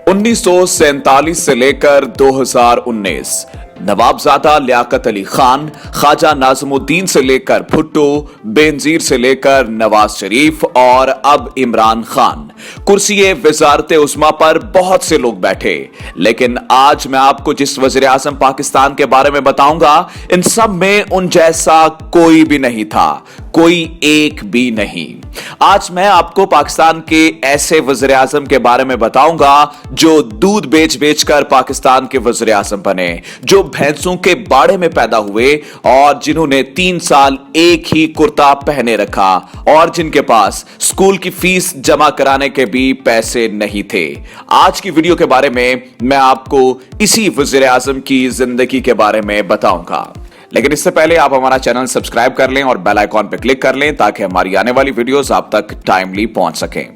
1947 से लेकर 2019 नवाबजादा लियाकत अली खान, ख्वाजा नाज़मुद्दीन से लेकर भुट्टो, बेनजीर से लेकर नवाज शरीफ और अब इमरान खान, कुर्सी वजारत उस्मा पर बहुत से लोग बैठे। लेकिन आज मैं आपको जिस वज़ीर आज़म पाकिस्तान के बारे में बताऊंगा, इन सब में उन जैसा कोई भी नहीं था, कोई एक भी नहीं। आज मैं आपको पाकिस्तान के ऐसे वज़ीर आज़म के बारे में बताऊंगा जो दूध बेच बेच कर पाकिस्तान के वज़ीर आज़म बने, जो भैंसों के बाड़े में पैदा हुए और जिन्होंने 3 साल एक ही कुर्ता पहने रखा और जिनके पास स्कूल की फीस जमा कराने के भी पैसे नहीं थे। आज की वीडियो के बारे में मैं आपको इसी वज़ीर आज़म की जिंदगी के बारे में बताऊंगा। लेकिन इससे पहले आप हमारा चैनल सब्सक्राइब कर लें और बेल आइकॉन पर क्लिक कर लें ताकि हमारी आने वाली वीडियोस आप तक टाइमली पहुंच सकें।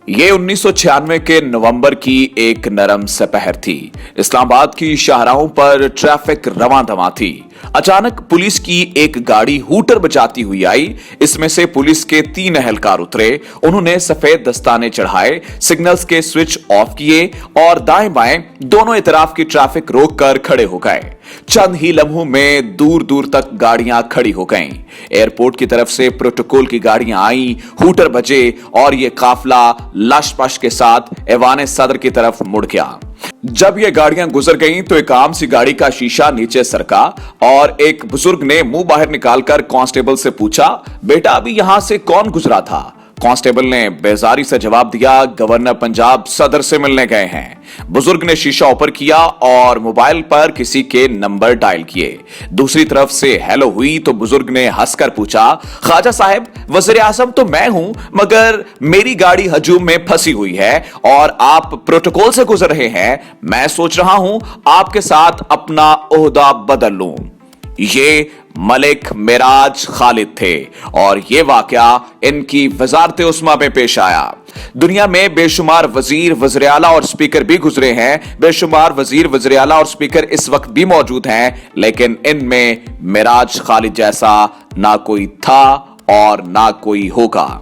ये 1996 के नवंबर की एक नरम सपहर थी। इस्लामाबाद की शाहराहों पर ट्रैफिक रवां-दवां थी। अचानक पुलिस की एक गाड़ी हूटर बजाती हुई आई। इसमें से पुलिस के 3 एहलकार उतरे। उन्होंने सफेद दस्ताने चढ़ाए, सिग्नल्स के स्विच ऑफ किए और दाएं बाएं दोनों इतराफ की ट्रैफिक रोककर खड़े हो गए। चंद ही लम्हों में दूर दूर तक गाड़ियां खड़ी हो गईं। एयरपोर्ट की तरफ से प्रोटोकॉल की गाड़ियां आईं, हूटर बजे और यह काफिला लश-पश के साथ ऐवान सदर की तरफ मुड़ गया। जब ये गाड़ियां गुजर गईं तो एक आम सी गाड़ी का शीशा नीचे सरका और एक बुजुर्ग ने मुंह बाहर निकालकर कांस्टेबल से पूछा, बेटा अभी यहां से कौन गुजरा था? कांस्टेबल ने बेजारी से जवाब दिया, गवर्नर पंजाब सदर से मिलने गए हैं। बुजुर्ग ने शीशा ऊपर किया और मोबाइल पर किसी के नंबर डायल किए। दूसरी तरफ से हेलो हुई तो बुजुर्ग ने हंसकर पूछा, ख्वाजा साहब वज़ीर आज़म तो मैं हूं, मगर मेरी गाड़ी हजूम में फंसी हुई है और आप प्रोटोकॉल से गुजर रहे हैं। मैं सोच रहा हूं आपके साथ अपना ओहदा बदल लूं। ये मलिक मिराज खालिद थे और ये वाकया इनकी वजारत उस्मा में पेश आया। दुनिया में बेशुमार वजीर, वज़ीर आला और स्पीकर भी गुजरे हैं। बेशुमार वजीर, वज़ीर आला और स्पीकर इस वक्त भी मौजूद हैं, लेकिन इनमें मिराज खालिद जैसा ना कोई था और ना कोई होगा।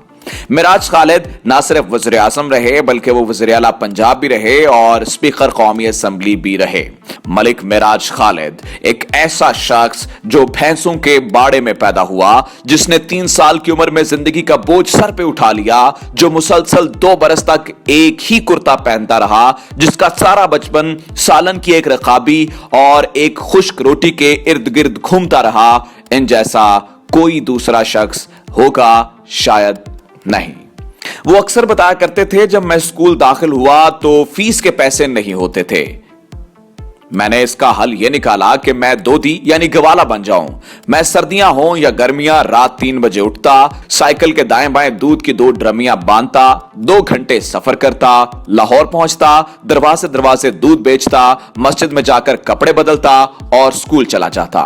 मिराज खालिद ना सिर्फ वज़ीर आज़म रहे बल्कि वो वज़ीर आला पंजाब भी रहे और स्पीकर कौमी असेंबली भी रहे। मलिक मिराज खालिद एक ऐसा शख्स जो भैंसों के बाड़े में पैदा हुआ, जिसने 3 साल की उम्र में जिंदगी का बोझ सर पे उठा लिया, जो मुसलसल 2 बरस तक एक ही कुर्ता पहनता रहा, जिसका सारा बचपन सालन की एक रकाबी और एक खुश्क रोटी के इर्द गिर्द घूमता रहा। इन जैसा कोई दूसरा शख्स होगा शायद नहीं। वो अक्सर बताया करते थे, जब मैं स्कूल दाखिल हुआ तो फीस के पैसे नहीं होते थे। मैंने इसका हल यह निकाला कि मैं दोधी यानी गवाला बन जाऊं। मैं सर्दियां हो या गर्मियां रात 3 बजे उठता, साइकिल के दाएं बाएं दूध की 2 ड्रमियां बांधता, 2 घंटे सफर करता, लाहौर पहुंचता, दरवाजे दरवाजे दूध बेचता, मस्जिद में जाकर कपड़े बदलता और स्कूल चला जाता।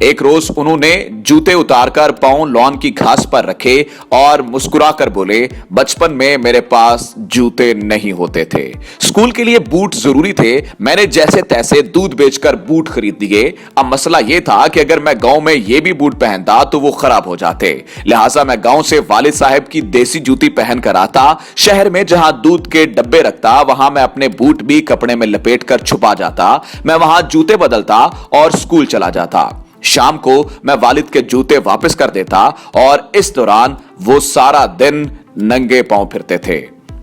एक रोज उन्होंने जूते उतारकर पांव लॉन की घास पर रखे और मुस्कुराकर बोले, बचपन में मेरे पास जूते नहीं होते थे, स्कूल के लिए बूट जरूरी थे, मैंने जैसे तैसे दूध बेचकर बूट खरीद दिए। अब मसला यह था कि अगर मैं गांव में ये भी बूट पहनता तो वो खराब हो जाते, लिहाजा मैं गांव से वालिद साहब की देसी जूती पहन कर आता। शहर में जहां दूध के डब्बे रखता वहां मैं अपने बूट भी कपड़े में लपेट कर छुपा जाता। मैं वहां जूते बदलता और स्कूल चला जाता। शाम को मैं वालिद के जूते वापस कर देता और इस दौरान वो सारा दिन नंगे पांव फिरते थे।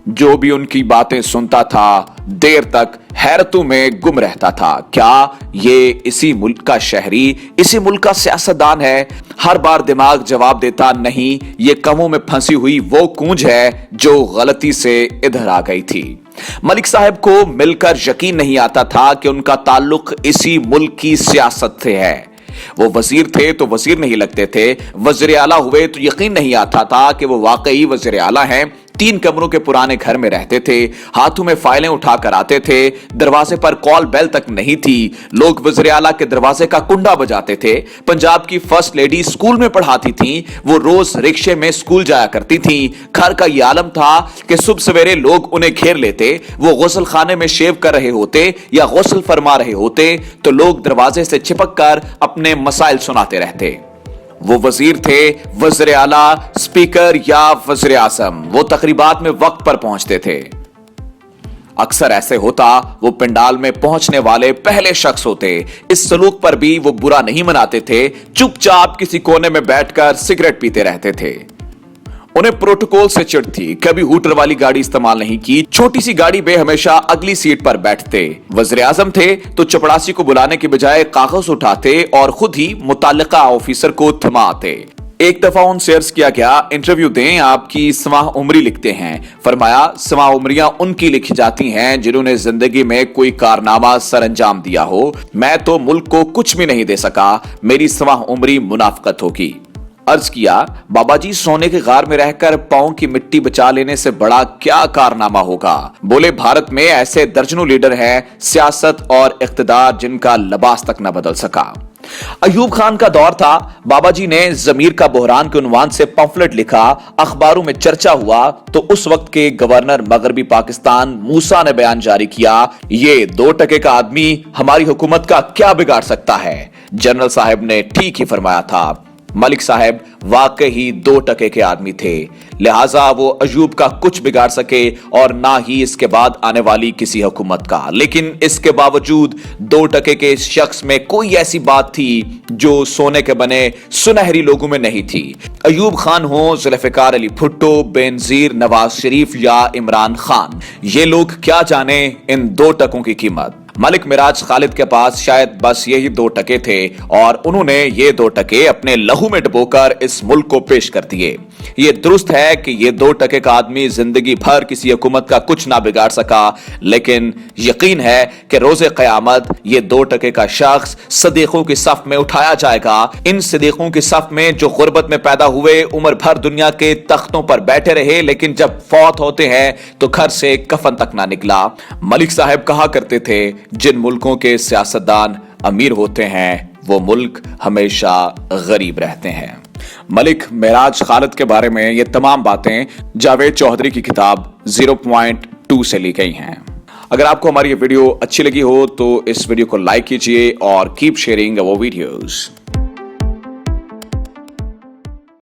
जो भी उनकी बातें सुनता था देर तक हैरतों में गुम रहता था। क्या ये इसी मुल्क का शहरी, इसी मुल्क का सियासतदान है? हर बार दिमाग जवाब देता, नहीं, ये कमों में फंसी हुई वो कूंज है जो गलती से इधर आ गई थी। मलिक साहब को मिलकर यकीन नहीं आता था कि उनका ताल्लुक इसी मुल्क की सियासत से है। वो वजीर थे तो वजीर नहीं लगते थे, वज़ीर आला हुए तो यकीन नहीं आता था कि वो वाकई वज़ीर आला हैं। 3 कमरों के पुराने घर में रहते थे, हाथों में फाइलें उठाकर आते थे, दरवाजे पर कॉल बेल तक नहीं थी, लोग वज़ीर आला के दरवाजे का कुंडा बजाते थे। पंजाब की फर्स्ट लेडी स्कूल में पढ़ाती थी, वो रोज रिक्शे में स्कूल जाया करती थी। घर का यह आलम था कि सुबह सवेरे लोग उन्हें घेर लेते, वो गुस्ल खाने में शेव कर रहे होते या गुस्ल फरमा रहे होते तो लोग दरवाजे से चिपक कर अपने मसाइल सुनाते रहते। वो वजीर थे, वज़ीर आला, स्पीकर या वज़ीर आज़म। वो तकरीबात में वक्त पर पहुंचते थे। अक्सर ऐसे होता वो पंडाल में पहुंचने वाले पहले शख्स होते। इस सलूक पर भी वो बुरा नहीं मनाते थे, चुपचाप किसी कोने में बैठकर सिगरेट पीते रहते थे। उन्हें प्रोटोकॉल से चिढ़ थी, कभी हूटर वाली गाड़ी इस्तेमाल नहीं की, छोटी सी गाड़ी में हमेशा अगली सीट पर बैठते। वज़ीर आज़म थे तो चपड़ासी को बुलाने के बजाय कागज उठाते और खुद ही मुताल्लिका ऑफिसर को थमाते। एक दफा उनसे अर्ज किया गया, इंटरव्यू दें, आपकी सवाह उम्री लिखते हैं। फरमाया, सवाह उम्रियां उनकी लिखी जाती हैं जिन्होंने जिंदगी में कोई कारनामा सर अंजाम दिया हो। मैं तो मुल्क को कुछ भी नहीं दे सका, मेरी सवाह उम्री मुनाफकत होगी। अर्ज किया, बाबा जी सोने के गार में रहकर पांव की मिट्टी बचा लेने से बड़ा क्या कारनामा होगा। बोले, भारत में ऐसे दर्जनों लीडर हैं, सियासत और इख्तिदार जिनका लिबास तक न बदल सका। अयूब खान का दौर था, बाबा जी ने जमीर का बहरान के उन्वान से पंफलेट लिखा, अखबारों में चर्चा हुआ तो उस वक्त के गवर्नर मगरबी पाकिस्तान मूसा ने बयान जारी किया, ये 2 टके का आदमी हमारी हुकूमत का क्या बिगाड़ सकता है। जनरल साहब ने ठीक ही फरमाया था। मलिक साहब वाकई ही 2 टके के आदमी थे, लिहाजा वो अयूब का कुछ बिगाड़ सके और ना ही इसके बाद आने वाली किसी हुकूमत का। लेकिन इसके बावजूद 2 टके के शख्स में कोई ऐसी बात थी जो सोने के बने सुनहरी लोगों में नहीं थी। अयूब खान हो, जुल्फिकार अली भुट्टो, बेनजीर, नवाज शरीफ या इमरान खान, ये लोग क्या जाने इन 2 टकों की कीमत। मलिक मिराज खालिद के पास शायद बस यही 2 टके थे और उन्होंने ये 2 टके अपने लहू में डुबोकर इस मुल्क को पेश कर दिए। ये दुरुस्त है कि ये 2 टके का आदमी जिंदगी भर किसी हुकूमत का कुछ ना बिगाड़ सका, लेकिन यकीन है कि रोजे क़यामत ये 2 टके का शख्स सदीकों की सफ में उठाया जाएगा। इन सदीकों की सफ में जो गुर्बत में पैदा हुए, उम्र भर दुनिया के तख्तों पर बैठे रहे, लेकिन जब फौत होते हैं तो घर से कफन तक ना निकला। मलिक साहब कहा करते थे, जिन मुल्कों के सियासतदान अमीर होते हैं वो मुल्क हमेशा गरीब रहते हैं। मलिक मिराज खालिद के बारे में ये तमाम बातें जावेद चौधरी की किताब 0.2 से ली गई हैं। अगर आपको हमारी ये वीडियो अच्छी लगी हो तो इस वीडियो को लाइक कीजिए और कीप शेयरिंग अवर वीडियोस।